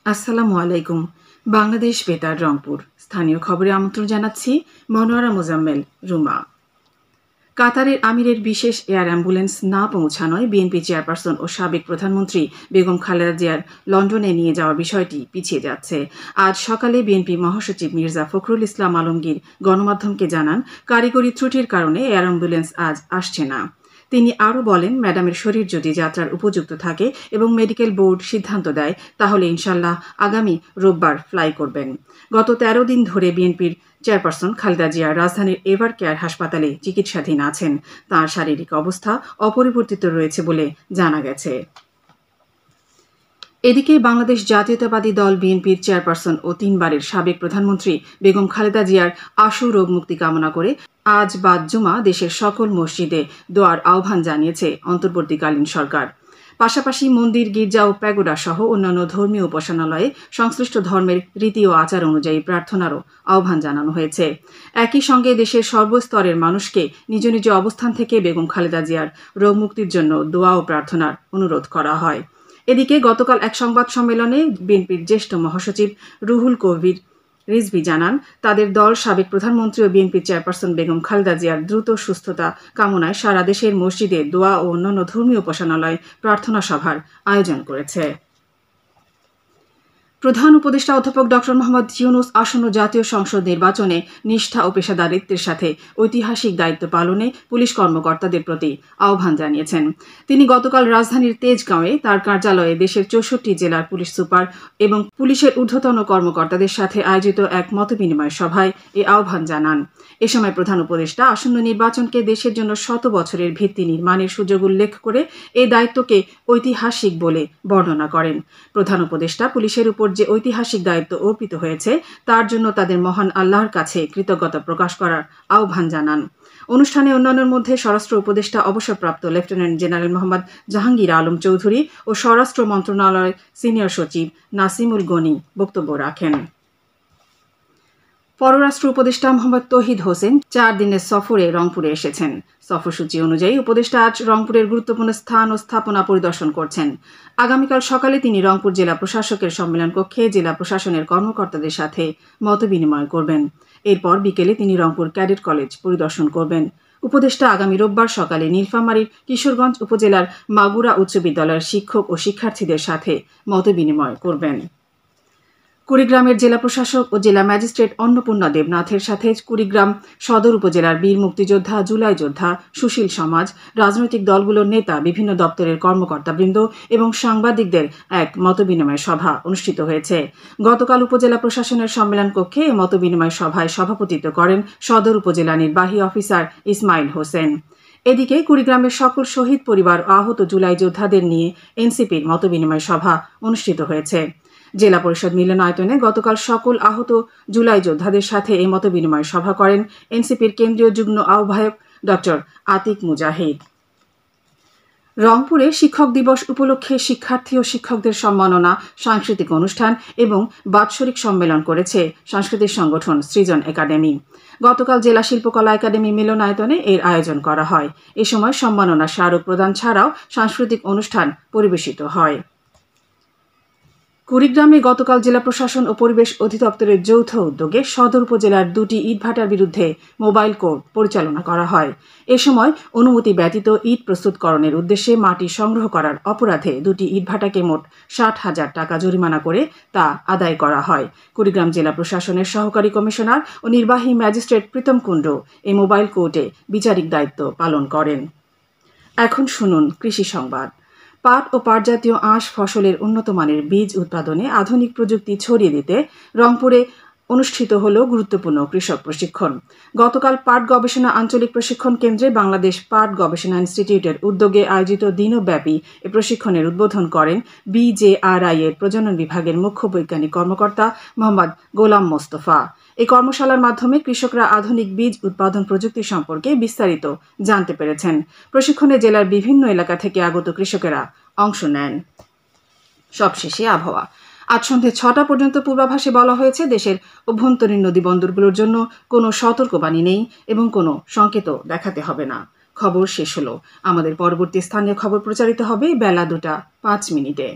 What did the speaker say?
আসসালামু আলাইকুম। বাংলাদেশ বেতার রংপুর স্থানীয় খবরে আমন্ত্রণ জানাচ্ছি মনোয়ারা মোজাম্মেল রুমা। কাতারের আমিরের বিশেষ এয়ার অ্যাম্বুলেন্স না পৌঁছানোয় বিএনপি চেয়ারপারসন ও সাবেক প্রধানমন্ত্রী বেগম খালেদা জিয়ার লন্ডনে নিয়ে যাওয়ার বিষয়টি পিছিয়ে যাচ্ছে। আজ সকালে বিএনপি মহাসচিব মির্জা ফখরুল ইসলাম আলমগীর গণমাধ্যমকে জানান, কারিগরি ত্রুটির কারণে এয়ার অ্যাম্বুলেন্স আজ আসছে না। তিনি আরও বলেন, ম্যাডামের শরীর যদি যাত্রার উপযুক্ত থাকে এবং মেডিকেল বোর্ড সিদ্ধান্ত দেয় তাহলে ইনশাল্লাহ আগামী রোববার ফ্লাই করবেন। গত ১৩ দিন ধরে বিএনপির চেয়ারপারসন খালেদা জিয়া রাজধানীর এভার কেয়ার হাসপাতালে চিকিৎসাধীন আছেন। তাঁর শারীরিক অবস্থা অপরিবর্তিত রয়েছে বলে জানা গেছে। এদিকে বাংলাদেশ জাতীয়তাবাদী দল বিএনপির চেয়ারপারসন ও ৩ বারের সাবেক প্রধানমন্ত্রী বেগম খালেদা জিয়ার আশু রোগ মুক্তি কামনা করে আজ বাদ জুমা দেশের সকল মসজিদে দোয়ার আহ্বান জানিয়েছে অন্তর্বর্তীকালীন সরকার। পাশাপাশি মন্দির, গির্জা ও প্যাগোডা সহ অন্যান্য ধর্মীয় উপাসনালয়ে সংশ্লিষ্ট ধর্মের রীতি ও আচার অনুযায়ী প্রার্থনারও আহ্বান জানানো হয়েছে। একই সঙ্গে দেশের সর্বস্তরের মানুষকে নিজ নিজ অবস্থান থেকে বেগম খালেদা জিয়ার রোগ মুক্তির জন্য দোয়া ও প্রার্থনার অনুরোধ করা হয়। এদিকে গতকাল এক সংবাদ সম্মেলনে বিএনপির জ্যেষ্ঠ মহাসচিব রুহুল কবির রিজভী জানান, তাদের দল সাবেক প্রধানমন্ত্রী ও বিএনপি চেয়ারপারসন বেগম খালেদা জিয়ার দ্রুত সুস্থতা কামনায় সারা দেশের মসজিদে দোয়া ও অন্যান্য ধর্মীয় উপাসনালয়ে প্রার্থনা সভার আয়োজন করেছে। প্রধান উপদেষ্টা অধ্যাপক ড. মোহাম্মদ ইউনূস আসন্ন জাতীয় সংসদ নির্বাচনে নিষ্ঠা ও পেশাদারিত্বের সাথে ঐতিহাসিক দায়িত্ব পালনে পুলিশ কর্মকর্তাদের প্রতি আহ্বান জানিয়েছেন। তিনি গতকাল রাজধানীর তেজগাঁওয়ে তার কার্যালয়ে দেশের ৬৪ জেলার পুলিশ সুপার এবং পুলিশের ঊর্ধ্বতন কর্মকর্তাদের সাথে আয়োজিত এক মতবিনিময় সভায় এ আহ্বান জানান। এ সময় প্রধান উপদেষ্টা আসন্ন নির্বাচনকে দেশের জন্য ১০০ বছরের ভিত্তি নির্মাণের সুযোগ উল্লেখ করে এই দায়িত্বকে ঐতিহাসিক বলে বর্ণনা করেন। প্রধান উপদেষ্টা পুলিশের উপর যে ঐতিহাসিক দায়িত্ব অর্পিত হয়েছে তার জন্য তাদের মহান আল্লাহর কাছে কৃতজ্ঞতা প্রকাশ করার আহ্বান জানান। অনুষ্ঠানে অন্যান্যের মধ্যে স্বরাষ্ট্র উপদেষ্টা অবসরপ্রাপ্ত লেফটেন্যান্ট জেনারেল মোহাম্মদ জাহাঙ্গীর আলম চৌধুরী ও স্বরাষ্ট্র মন্ত্রণালয়ের সিনিয়র সচিব নাসিমুল গনি বক্তব্য রাখেন। পররাষ্ট্র উপদেষ্টা মোহাম্মদ তৌহিদ হোসেন ৪ দিনের সফরে রংপুরে এসেছেন। সফরসূচি অনুযায়ী উপদেষ্টা আজ রংপুরের গুরুত্বপূর্ণ স্থান ও স্থাপনা পরিদর্শন করছেন। আগামীকাল সকালে তিনি রংপুর জেলা প্রশাসকের সম্মেলন কক্ষে জেলা প্রশাসনের কর্মকর্তাদের সাথে মতবিনিময় করবেন। এরপর বিকেলে তিনি রংপুর ক্যাডেট কলেজ পরিদর্শন করবেন। উপদেষ্টা আগামী রোববার সকালে নীলফামারীর কিশোরগঞ্জ উপজেলার মাগুরা উচ্চ বিদ্যালয়ের শিক্ষক ও শিক্ষার্থীদের সাথে মতবিনিময় করবেন। কুড়িগ্রামের জেলা প্রশাসক ও জেলা ম্যাজিস্ট্রেট অন্নপূর্ণা দেবনাথের সাথে কুড়িগ্রাম সদর উপজেলার বীর মুক্তিযোদ্ধা, জুলাই যোদ্ধা, সুশীল সমাজ, রাজনৈতিক দলগুলোর নেতা, বিভিন্ন দপ্তরের কর্মকর্তাবৃন্দ এবং সাংবাদিকদের এক মতবিনিময় সভা অনুষ্ঠিত হয়েছে। গতকাল উপজেলা প্রশাসনের সম্মেলন কক্ষে এই মতবিনিময় সভায় সভাপতিত্ব করেন সদর উপজেলা নির্বাহী অফিসার ইসমাইল হোসেন। এদিকে কুড়িগ্রামের সকল শহীদ পরিবার ও আহত জুলাই যোদ্ধাদের নিয়ে এনসিপির মতবিনিময় সভা অনুষ্ঠিত হয়েছে। জেলা পরিষদ মিলনায়তনে গতকাল সকল আহত জুলাই যোদ্ধাদের সাথে এই মতবিনিময় সভা করেন এনসিপির কেন্দ্রীয় যুগ্ম আহ্বায়ক ড. আতিক মুজাহিদ। রংপুরে শিক্ষক দিবস উপলক্ষে শিক্ষার্থী ও শিক্ষকদের সম্মাননা, সাংস্কৃতিক অনুষ্ঠান এবং বাৎসরিক সম্মেলন করেছে সাংস্কৃতিক সংগঠন সৃজন একাডেমি। গতকাল জেলা শিল্পকলা একাডেমি মিলনায়তনে এর আয়োজন করা হয়। এ সময় সম্মাননা স্মারক প্রদান ছাড়াও সাংস্কৃতিক অনুষ্ঠান পরিবেশিত হয়। কুড়িগ্রামে গতকাল জেলা প্রশাসন ও পরিবেশ অধিদপ্তরের যৌথ উদ্যোগে সদর উপজেলার ২টি ইটভাটার বিরুদ্ধে মোবাইল কোর্ট পরিচালনা করা হয়। এ সময় অনুমতি ব্যতীত ইট প্রস্তুতকরণের উদ্দেশ্যে মাটি সংগ্রহ করার অপরাধে ২টি ইটভাটাকে মোট ৬০,০০০ টাকা জরিমানা করে তা আদায় করা হয়। কুড়িগ্রাম জেলা প্রশাসনের সহকারী কমিশনার ও নির্বাহী ম্যাজিস্ট্রেট প্রীতম কুণ্ডু এই মোবাইল কোর্টে বিচারিক দায়িত্ব পালন করেন। এখন শুনুন কৃষি সংবাদ। পাট ও পাটজাতীয় আঁশ ফসলের উন্নত মানের বীজ উৎপাদনে আধুনিক প্রযুক্তি ছড়িয়ে দিতে রংপুরে অনুষ্ঠিত হল গুরুত্বপূর্ণ কৃষক প্রশিক্ষণ। গতকাল পাট গবেষণা আঞ্চলিক প্রশিক্ষণ কেন্দ্রে বাংলাদেশ পাট গবেষণা ইনস্টিটিউটের উদ্যোগে আয়োজিত দিনব্যাপী এ প্রশিক্ষণের উদ্বোধন করেন বিজেআরআই এর প্রজনন বিভাগের মুখ্য বৈজ্ঞানিক কর্মকর্তা মোহাম্মদ গোলাম মোস্তফা। এই কর্মশালার মাধ্যমে কৃষকরা আধুনিক বীজ উৎপাদন প্রযুক্তি সম্পর্কে বিস্তারিত জানতে পেরেছেন। প্রশিক্ষণে জেলার বিভিন্ন এলাকা থেকে আগত কৃষকেরা অংশ নেন। সবশেষে আবহাওয়া। আজ সন্ধ্যে ৬টা পর্যন্ত পূর্বাভাসে বলা হয়েছে দেশের অভ্যন্তরীণ নদী বন্দরগুলোর জন্য কোনো সতর্কবাণী নেই এবং কোনো সংকেতও দেখাতে হবে না। খবর শেষ হলো। আমাদের পরবর্তী স্থানীয় খবর প্রচারিত হবে বেলা ২টা ৫ মিনিটে।